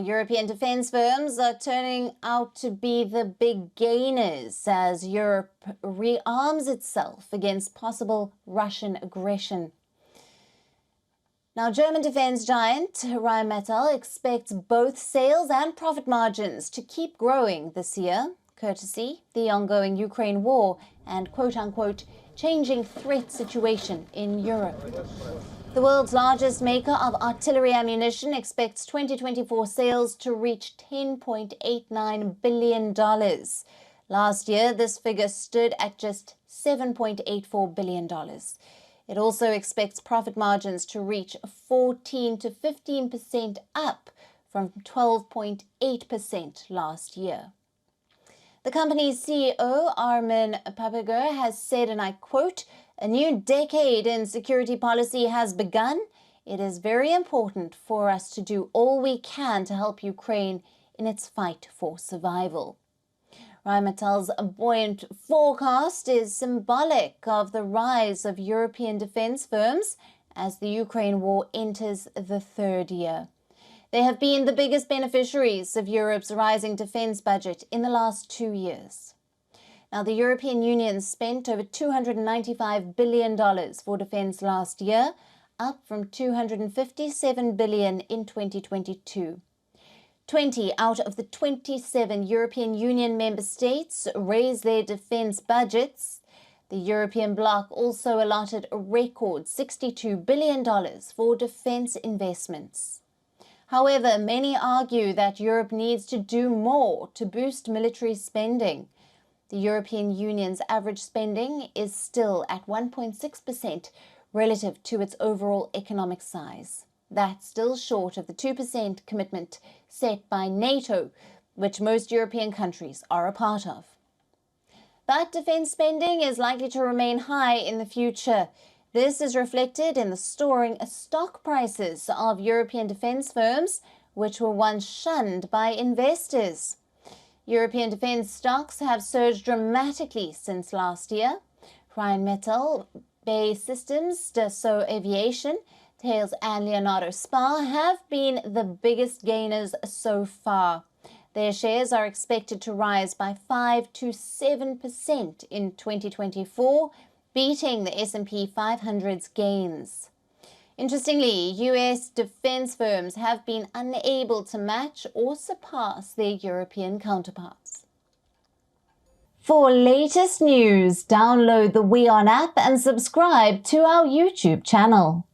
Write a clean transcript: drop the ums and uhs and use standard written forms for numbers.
European defense firms are turning out to be the big gainers as Europe rearms itself against possible Russian aggression. Now, German defense giant Rheinmetall expects both sales and profit margins to keep growing this year, courtesy the ongoing Ukraine war and quote-unquote changing threat situation in Europe. The world's largest maker of artillery ammunition expects 2024 sales to reach $10.89 billion. Last year, this figure stood at just $7.84 billion. It also expects profit margins to reach 14 to 15% up from 12.8% last year. The company's CEO, Armin Paperger, has said, and I quote, "A new decade in security policy has begun. It is very important for us to do all we can to help Ukraine in its fight for survival." Rheinmetall's buoyant forecast is symbolic of the rise of European defense firms as the Ukraine war enters the third year. They have been the biggest beneficiaries of Europe's rising defense budget in the last 2 years. Now, the European Union spent over $295 billion for defense last year, up from $257 billion in 2022. 20 out of the 27 European Union member states raised their defense budgets. The European bloc also allotted a record $62 billion for defense investments. However, many argue that Europe needs to do more to boost military spending. The European Union's average spending is still at 1.6% relative to its overall economic size. That's still short of the 2% commitment set by NATO, which most European countries are a part of. But defense spending is likely to remain high in the future. This is reflected in the soaring stock prices of European defense firms, which were once shunned by investors. European defense stocks have surged dramatically since last year. Rheinmetall, BAE Systems, Dassault Aviation, Thales and Leonardo Spa have been the biggest gainers so far. Their shares are expected to rise by 5 to 7% in 2024, beating the S&P 500's gains. Interestingly, US defense firms have been unable to match or surpass their European counterparts. For latest news, download the WION app and subscribe to our YouTube channel.